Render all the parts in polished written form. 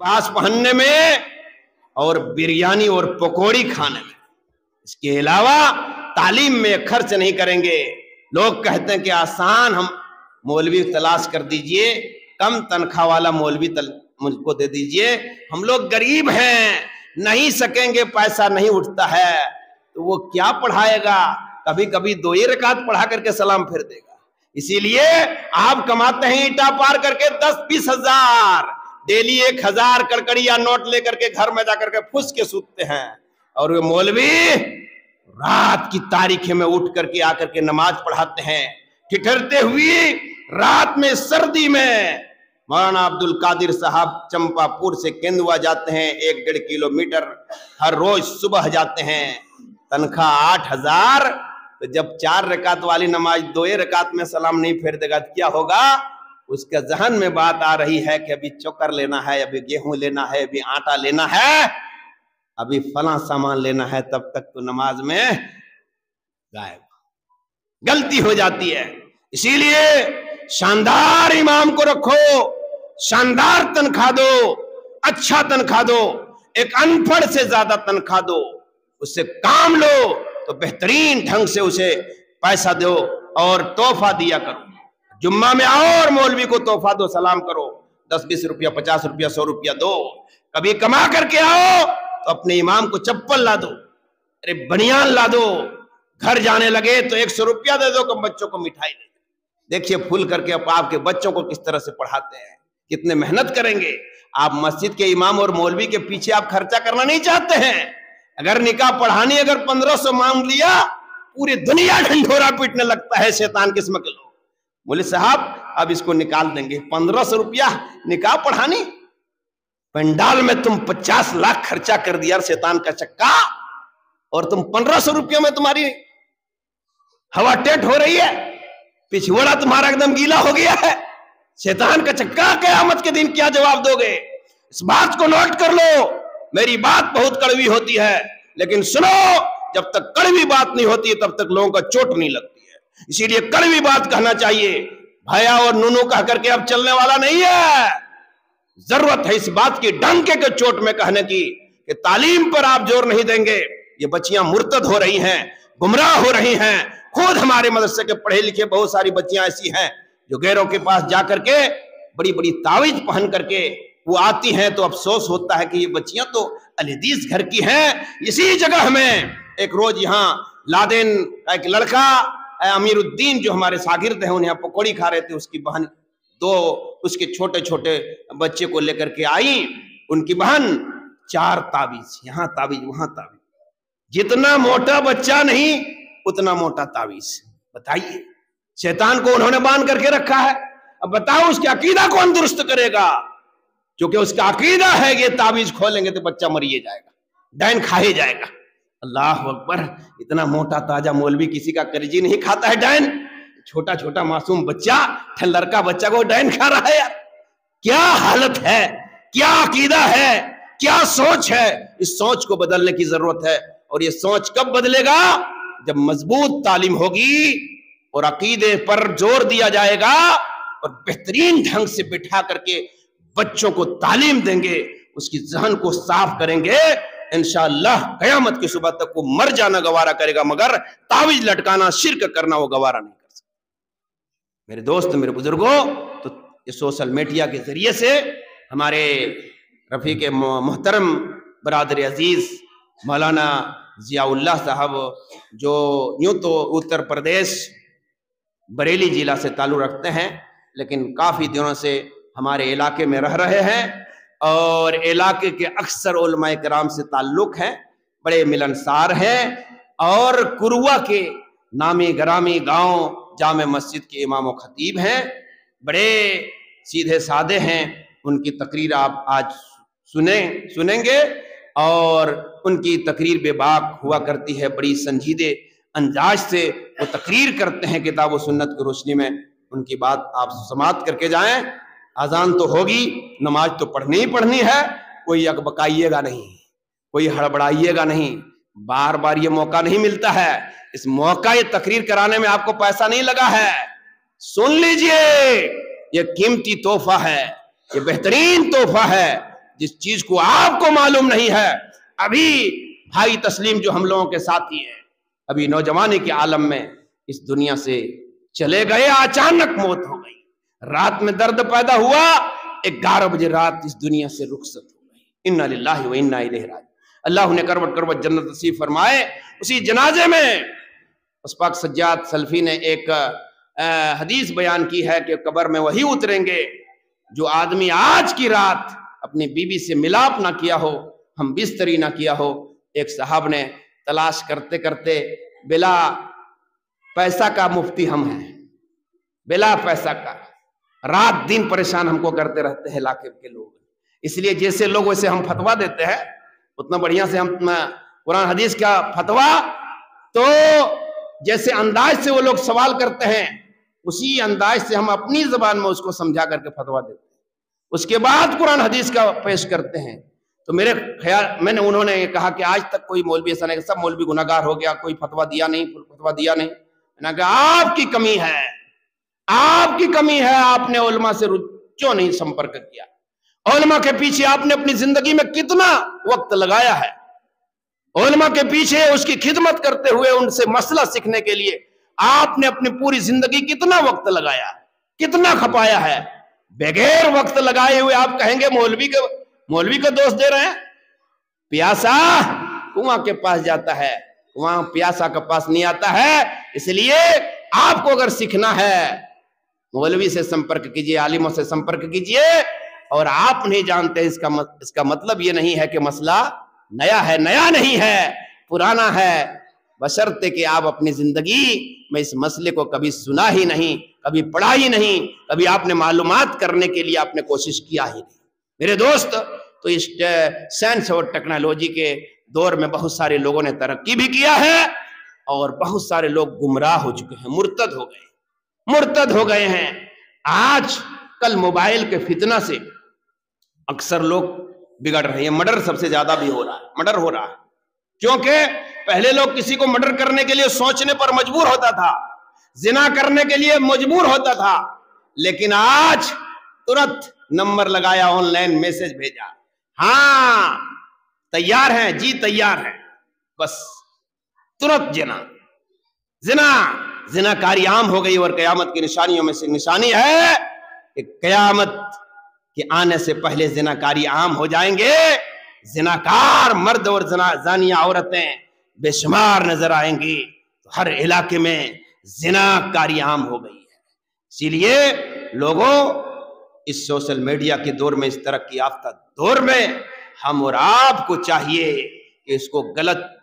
पास पहनने में और बिरयानी और पकौड़ी खाने में। इसके अलावा तालीम में खर्च नहीं करेंगे। लोग कहते हैं कि आसान हम मौलवी तलाश कर दीजिए, कम तनख्वाह वाला मौलवी मुझको दे दीजिए, हम लोग गरीब हैं, नहीं सकेंगे, पैसा नहीं उठता है, तो वो क्या पढ़ाएगा? कभी कभी 2 ही रकात पढ़ा करके सलाम फिर देगा। इसीलिए आप कमाते हैं ईटा पार करके 10-20 हजार, डेली 1000 कड़कड़िया नोट लेकर के घर में जाकर के फुस के सूतते हैं, और वे मौलवी रात की तारीखें में उठ करके आकर के नमाज पढ़ाते हैं। ठिठुरते हुए रात में सर्दी में मौलाना अब्दुल कादिर साहब चंपापुर से केंदुआ जाते हैं, 1-1.5 किलोमीटर हर रोज सुबह जाते हैं, तनख्वाह 8000। तो जब 4 रकात वाली नमाज 2 रकात में सलाम नहीं फेर देगा तो क्या होगा? उसके जहन में बात आ रही है कि अभी चोकर लेना है, अभी गेहूं लेना है, अभी आटा लेना है, अभी फला सामान लेना है, तब तक तो नमाज में गायब। गलती हो जाती है। इसीलिए शानदार इमाम को रखो, शानदार तनख्वाह दो, अच्छा तनख्वाह दो, एक अनपढ़ से ज्यादा तनख्वाह दो, उससे काम लो तो बेहतरीन ढंग से उसे पैसा दो और तोहफा दिया करो। जुम्मा में आओ और मौलवी को तोहफा दो, सलाम करो, 10-20 रुपया, 50 रुपया, 100 रुपया दो। कभी कमा करके आओ तो अपने इमाम को चप्पल ला दो, अरे बनियान ला दो, घर जाने लगे तो 100 रुपया दे दो, कम बच्चों को मिठाई दे दो। देखिए फूल करके आपके बच्चों को किस तरह से पढ़ाते हैं, कितने मेहनत करेंगे। आप मस्जिद के इमाम और मौलवी के पीछे आप खर्चा करना नहीं चाहते हैं। अगर निकाह पढ़ानी अगर 1500 मांग लिया, पूरी दुनिया ढंढोरा पीटने लगता है, शैतान किस्म के लोग। बोले साहब अब इसको निकाल देंगे, 1500 रुपया निकाह पढ़ानी, पंडाल में तुम 50 लाख खर्चा कर दिया शैतान का चक्का, और तुम 1500 रुपये में तुम्हारी हवा टेट हो रही है, पिछवाड़ा तुम्हारा एकदम गीला हो गया है, शैतान का चक्का। क़यामत के दिन क्या जवाब दोगे? इस बात को नोट कर लो। मेरी बात बहुत कड़वी होती है, लेकिन सुनो, जब तक कड़वी बात नहीं होती तब तक लोगों का चोट नहीं लगती है। इसीलिए कड़वी बात कहना चाहिए। भैया और नूनू कह करके अब चलने वाला नहीं है। जरूरत है इस बात की डंके के चोट में कहने की कि तालीम पर आप जोर नहीं देंगे, ये बच्चियां मुर्तद हो रही हैं, गुमराह हो रही हैं। खुद हमारे मदरसे के पढ़े लिखे बहुत सारी बच्चियां ऐसी हैं जो गैरों के पास जाकर के बड़ी बड़ी तावीज पहन करके वो आती हैं, तो अफसोस होता है कि ये बच्चियां तो अल-हदीस घर की हैं। इसी जगह में एक रोज यहाँ लादेन का एक लड़का अमीरुद्दीन जो हमारे शागिर्द हैं, उन्हें पकौड़ी खा रहे थे, उसकी बहन 2 उसके छोटे छोटे बच्चे को लेकर के आई। उनकी बहन 4 तावीज, यहाँ तावीज वहां तावीज, जितना मोटा बच्चा नहीं उतना मोटा तावीज। बताइए, शैतान को उन्होंने बांध करके रखा है। अब बताओ उसकी अकीदा कौन दुरुस्त करेगा? क्योंकि उसका अकीदा है कि तावीज खोलेंगे तो बच्चा मरिए जाएगा, डैन खा ही जाएगा। अल्लाह अकबर, इतना मोटा ताजा मौलवी किसी का कर्जी नहीं खाता है डैन। छोटा छोटा मासूम बच्चा, लड़का बच्चा को डैन खा रहा है। यार क्या हालत है, क्या अकीदा है, क्या सोच है? इस सोच को बदलने की जरूरत है। और ये सोच कब बदलेगा? जब मजबूत तालीम होगी और अकीदे पर जोर दिया जाएगा और बेहतरीन ढंग से बिठा करके बच्चों को तालीम देंगे, उसकी जहन को साफ करेंगे, इंशाअल्लाह क़यामत की सुबह तक वो मर जाना गवारा करेगा, मगर तावीज लटकाना, शिर्क करना वो गवारा नहीं कर सकता। मेरे दोस्त, मेरे बुजुर्गों, तो ये सोशल मीडिया के जरिए से हमारे रफीक मोहतरम बरादर अजीज मौलाना जियाउल्लाह साहब, जो यूं तो उत्तर प्रदेश बरेली जिला से ताल्लुक़ रखते हैं, लेकिन काफ़ी दिनों से हमारे इलाके में रह रहे हैं और इलाके के अक्सर उलमाए किराम से ताल्लुक़ है, बड़े मिलनसार हैं और कुरुआ के नामी गरामी गांव जामे मस्जिद के इमाम व खतीब हैं। बड़े सीधे साधे हैं। उनकी तकरीर आप आज सुनेंगे और उनकी तकरीर बेबाक हुआ करती है, बड़ी संजीदे अंदाज से वो तकरीर करते हैं किताब व सुन्नत की रोशनी में। उनकी बात आप समाप्त करके जाएं। अजान तो होगी, नमाज तो पढ़नी ही पढ़नी है, कोई अकबकाइएगा नहीं, कोई हड़बड़ाइएगा नहीं, बार बार ये मौका नहीं मिलता है। इस मौका ये तकरीर कराने में आपको पैसा नहीं लगा है, सुन लीजिए, ये कीमती तोहफा है, ये बेहतरीन तोहफा है। जिस चीज को आपको मालूम नहीं है। अभी भाई तस्लीम जो हम लोगों के साथी हैं, अभी नौजवानी के आलम में इस दुनिया से चले गए, अचानक मौत हो गई, रात में दर्द पैदा हुआ, 11 बजे रात इस दुनिया से रुखसत हो गई। इन्ना लिल्लाहि व इन्ना इलैहि राजिऊन। अल्लाह ने करवट करवट जन्नत नसीब फरमाए। उसी जनाजे में उस पाक सज्जाद सल्फी ने एक हदीस बयान की है कि कब्र में वही उतरेंगे जो आदमी आज की रात अपनी बीवी से मिलाप ना किया हो, हम बिस्तरी ना किया हो। एक साहब ने तलाश करते करते, बिला पैसा का मुफ्ती हम हैं, बिला पैसा का, रात दिन परेशान हमको करते रहते हैं इलाके के लोग। इसलिए जैसे लोग वैसे हम फतवा देते हैं, उतना बढ़िया से हम कुरान हदीस का फतवा, तो जैसे अंदाज से वो लोग सवाल करते हैं, उसी अंदाज से हम अपनी जबान में उसको समझा करके फतवा देते हैं, उसके बाद कुरान हदीस का पेश करते हैं। तो मेरे ख्याल उन्होंने कहा कि आज तक कोई मौलवी ऐसा नहीं, सब मौलवी गुनाहगार हो गया, कोई फतवा दिया नहीं, फतवा दिया नहीं। मैंने कहा आपकी कमी है, आपकी कमी है, आपने उलमा से क्यों नहीं संपर्क किया? उलमा के पीछे आपने अपनी जिंदगी में कितना वक्त लगाया है, उलमा के पीछे उसकी खिदमत करते हुए उनसे मसला सीखने के लिए आपने अपनी पूरी जिंदगी कितना वक्त लगाया, कितना खपाया है। बगैर वक्त लगाए हुए आप कहेंगे मौलवी का दोष दे रहे हैं। प्यासा कुआं के पास जाता है, वहां प्यासा के पास नहीं आता है। इसलिए आपको अगर सीखना है, मौलवी से संपर्क कीजिए, आलिमों से संपर्क कीजिए। और आप नहीं जानते, इसका मतलब ये नहीं है कि मसला नया है, नया नहीं है, पुराना है, बशर्ते कि आप अपनी जिंदगी में इस मसले को कभी सुना ही नहीं, कभी पढ़ा ही नहीं, कभी आपने मालूमात करने के लिए आपने कोशिश किया ही नहीं। मेरे दोस्त, तो इस साइंस और टेक्नोलॉजी के दौर में बहुत सारे लोगों ने तरक्की भी किया है और बहुत सारे लोग गुमराह हो चुके हैं, मुर्तद हो गए हैं। आज कल मोबाइल के फितना से अक्सर लोग बिगड़ रहे हैं। मर्डर सबसे ज्यादा भी हो रहा है, मर्डर हो रहा है, क्योंकि पहले लोग किसी को मर्डर करने के लिए सोचने पर मजबूर होता था, जिना करने के लिए मजबूर होता था, लेकिन आज तुरंत नंबर लगाया, ऑनलाइन मैसेज भेजा, हाँ तैयार हैं जी, तैयार हैं, बस तुरंत जिनाकारी आम हो गई। और कयामत की निशानियों में से निशानी है कि कयामत के आने से पहले जिनाकारी आम हो जाएंगे। जिनाकार मर्द और जानिया औरतें बेशुमार नजर आएंगी। तो हर इलाके में जिनाकारी आम हो गई है। इसीलिए लोगों, इस सोशल मीडिया के दौर में, इस तरक्की याफ्ता दौर में हम और आपको चाहिए कि इसको गलत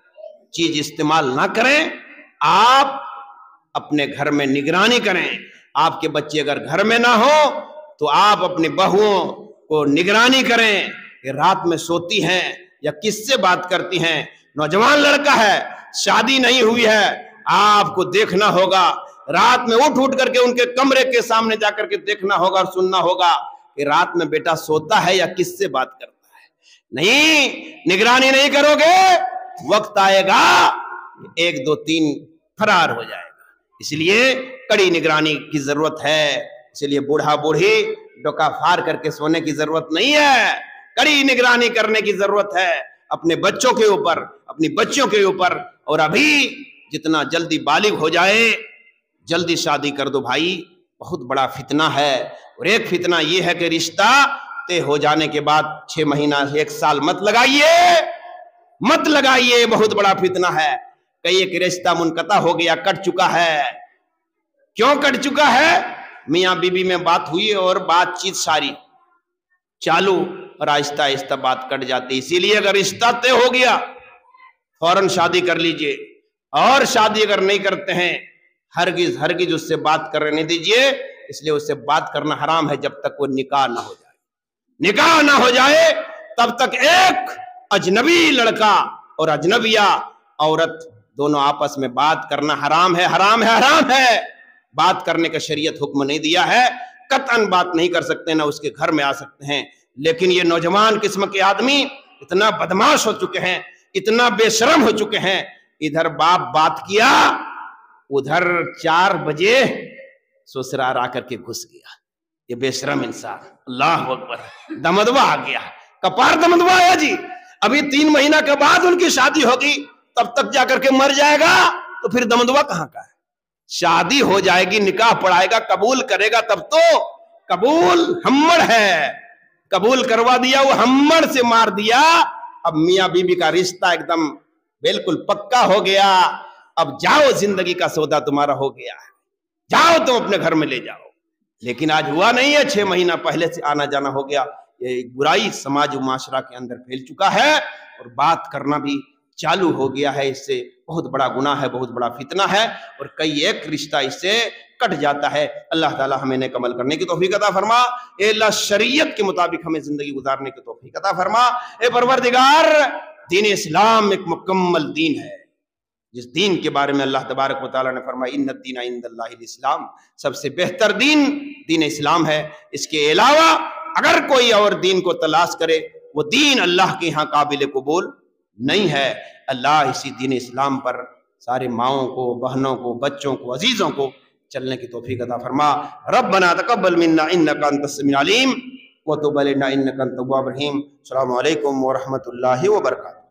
चीज इस्तेमाल ना करें। आप अपने घर में निगरानी करें। आपके बच्चे अगर घर में ना हो तो आप अपनी बहुओं को निगरानी करें कि रात में सोती हैं या किससे बात करती हैं। नौजवान लड़का है, शादी नहीं हुई है, आपको देखना होगा, रात में उठ करके उनके कमरे के सामने जाकर के देखना होगा और सुनना होगा कि रात में बेटा सोता है या किससे बात करता है। नहीं, निगरानी नहीं करोगे, वक्त आएगा 1 2 3 फरार हो जाएगा। इसलिए कड़ी निगरानी की जरूरत है। इसलिए बूढ़ा बूढ़ी डोका फाड़ करके सोने की जरूरत नहीं है, कड़ी निगरानी करने की जरूरत है अपने बच्चों के ऊपर, अपनी बच्चियों के ऊपर। और अभी जितना जल्दी बालिग हो जाए, जल्दी शादी कर दो भाई, बहुत बड़ा फितना है। और एक फितना ये है कि रिश्ता तय हो जाने के बाद 6 महीना 1 साल मत लगाइए, बहुत बड़ा फितना है। कई एक रिश्ता मुनक़ता हो गया, कट चुका है। क्यों कट चुका है? मियां बीबी में बात हुई और बातचीत सारी चालू और आहिस्ता आहिस्ता बात कट जाती। इसीलिए अगर रिश्ता तय हो गया फौरन शादी कर लीजिए, और शादी अगर नहीं करते हैं हरगिज उससे बात करने दीजिए। इसलिए उससे बात करना हराम है जब तक वो निकाह ना हो जाए। निकाह ना हो जाए तब तक एक अजनबी लड़का और अजनबिया औरत दोनों आपस में बात करना हराम है, हराम है, हराम है। बात करने का शरीयत हुक्म नहीं दिया है, कतन बात नहीं कर सकते, ना उसके घर में आ सकते हैं। लेकिन ये नौजवान किस्म के आदमी इतना बदमाश हो चुके हैं, इतना बेशरम हो चुके हैं, इधर बात किया, उधर 4 बजे ससुराल आकर के घुस गया। ये बेशरम इंसान, अल्लाह अकबर, दमदवा आ गया। कपार दमदमाया जी, अभी 3 महीना के बाद उनकी शादी होगी, तब तक जाकर के मर जाएगा तो फिर दमदमा कहां का है? शादी हो जाएगी, निकाह पढ़ाएगा, कबूल करेगा, तब तो कबूल हम्मड़ है, कबूल करवा दिया, वो हम्मड़ से मार दिया। अब मियां बीबी का रिश्ता एकदम बिल्कुल पक्का हो गया। अब जाओ, जिंदगी का सौदा तुम्हारा हो गया है, जाओ तुम अपने घर में ले जाओ। लेकिन आज हुआ नहीं है, 6 महीना पहले से आना जाना हो गया। ये बुराई समाज और माशरा के अंदर फैल चुका है और बात करना भी चालू हो गया है। इससे बहुत बड़ा गुनाह है, बहुत बड़ा फितना है और कई एक रिश्ता इससे कट जाता है। अल्लाह ताला हमें नेक अमल करने की तौफीक अता फरमा। ए अल्लाह, शरीयत के मुताबिक हमें जिंदगी गुजारने की तौफीक अता फरमा। ए परवरदिगार, दीन इस्लाम एक मुकम्मल दीन है, जिस दीन के बारे में अल्लाह तबारक व तआला ने फरमाया इन्न दीन इंदल्लाहिल इस्लाम, सबसे बेहतर दीन दीन इस्लाम है। इसके अलावा अगर कोई और दीन को तलाश करे, वो दीन अल्लाह के यहाँ काबिल कबूल नहीं है। अल्लाह इसी दीन इस्लाम पर सारे माओं को, बहनों को, बच्चों को, अजीजों को चलने की तौफीक अता फरमा। रब्बना तक़ब्बल मिन्ना इन्नका अंतस समीउल अलीम व तुब अलैना इन्नका अंतत तव्वाबुर रहीम। अस्सलामु अलैकुम व रहमतुल्लाहि व बरकातुहू।